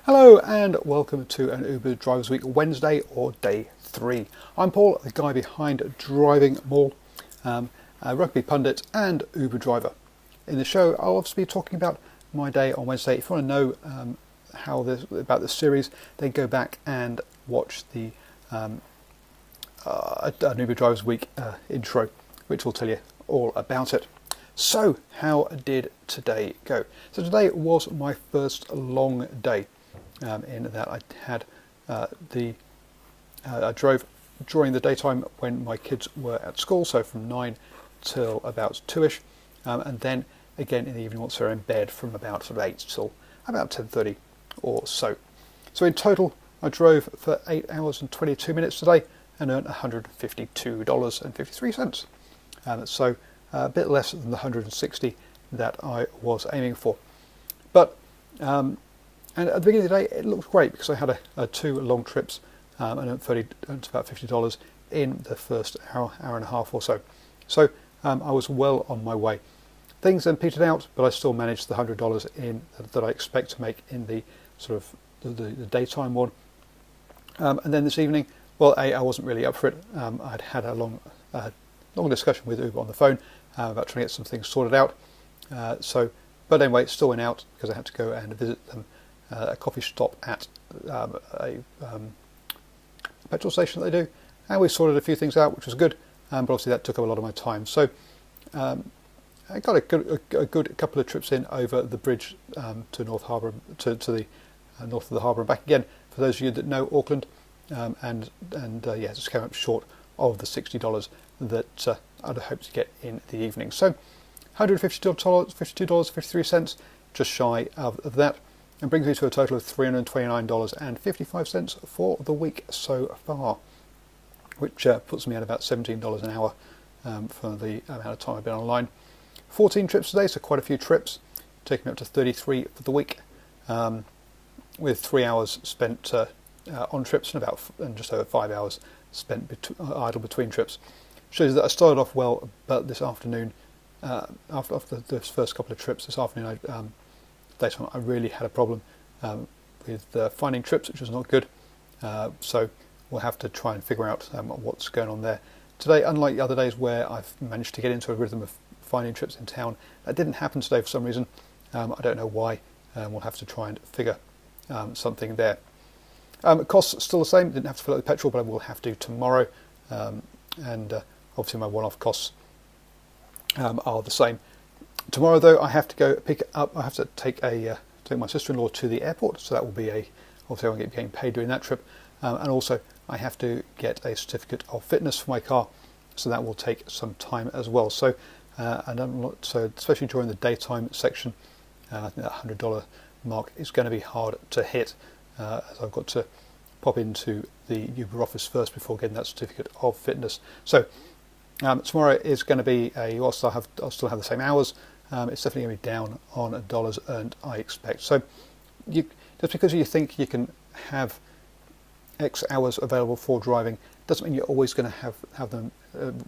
Hello and welcome to an Uber Drivers Week Wednesday or day 3. I'm Paul, the guy behind Driving Mall, a rugby pundit and Uber driver. In the show, I'll obviously be talking about my day on Wednesday. If you want to know about this series, then go back and watch the an Uber Drivers Week intro, which will tell you all about it. So, how did today go? So today was my first long day. In that I had I drove during the daytime when my kids were at school, so from 9 till about 2ish, and then again in the evening once they're in bed from about sort of 8 till about 10:30 or so. So in total I drove for 8 hours and 22 minutes today and earned $152.53. So a bit less than the 160 that I was aiming for. But and at the beginning of the day, it looked great because I had 2 long trips and earned about $50 in the first hour and a half or so. So I was well on my way. Things then petered out, but I still managed the $100 in that I expect to make in the sort of the daytime one. And then this evening, well, I wasn't really up for it. I'd had a long discussion with Uber on the phone about trying to get some things sorted out. But anyway, it still went out because I had to go and visit them. A coffee stop at a petrol station that they do, and we sorted a few things out, which was good, but obviously that took up a lot of my time. So I got a good couple of trips in over the bridge to North Harbour, to the north of the harbour and back again, for those of you that know Auckland, and just came up short of the $60 that I'd hoped to get in the evening. So $152.53, just shy of that. And brings me to a total of $329.55 for the week so far, which puts me at about $17 an hour for the amount of time I've been online. 14 trips today, so quite a few trips, taking me up to 33 for the week, with 3 hours spent on trips and just over 5 hours spent idle between trips. Shows that I started off well, but this afternoon, after the first couple of trips this afternoon, I really had a problem with finding trips, which was not good. So we'll have to try and figure out what's going on there. Today, unlike the other days where I've managed to get into a rhythm of finding trips in town, that didn't happen today for some reason. I don't know why. We'll have to try and figure something there. Costs still the same. Didn't have to fill up the petrol, but I will have to tomorrow. And obviously my one-off costs are the same. Tomorrow, though, I have to go pick up. I have to take my sister-in-law to the airport, so that will be obviously I won't get getting paid during that trip. And also, I have to get a certificate of fitness for my car, so that will take some time as well. So, especially during the daytime section, I think that $100 mark is going to be hard to hit, as I've got to pop into the Uber office first before getting that certificate of fitness. So. Tomorrow is going to be whilst I'll still have the same hours, it's definitely going to be down on dollars earned, I expect. So just because you think you can have X hours available for driving doesn't mean you're always going to have them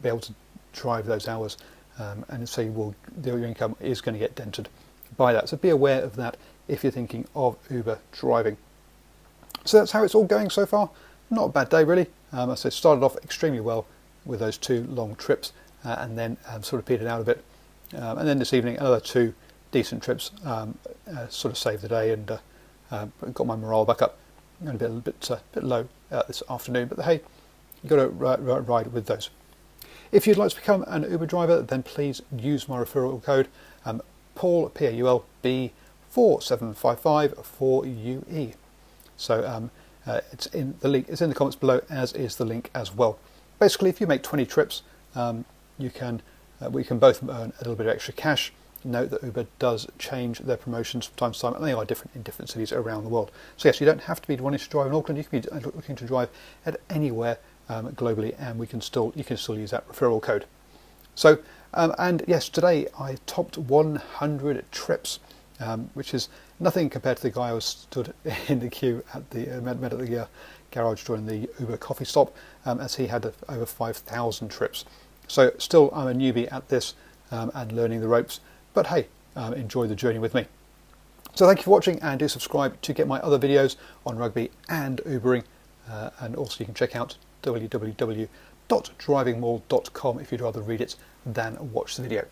be able to drive those hours, and so your income is going to get dented by that. So be aware of that if you're thinking of Uber driving. So that's how it's all going so far. Not a bad day really. I said started off extremely well with those 2 long trips, and then sort of petered out a bit. And then this evening, another 2 decent trips, sort of saved the day and got my morale back up. And a bit low this afternoon, but hey, you've got to ride with those. If you'd like to become an Uber driver, then please use my referral code Paul, PAULB 4755 for UE. So it's in the link. It's in the comments below, as is the link as well. Basically, if you make 20 trips, we can both earn a little bit of extra cash. Note that Uber does change their promotions from time to time, and they are different in different cities around the world. So yes, you don't have to be wanting to drive in Auckland. You can be looking to drive at anywhere globally, and you can still use that referral code. So and yes, today I topped 100 trips, which is nothing compared to the guy who stood in the queue at the met at the garage during the Uber coffee stop, as he had over 5,000 trips. So still, I'm a newbie at this and learning the ropes, but hey, enjoy the journey with me. So thank you for watching, and do subscribe to get my other videos on rugby and Ubering, and also you can check out www.drivingmaul.com if you'd rather read it than watch the video.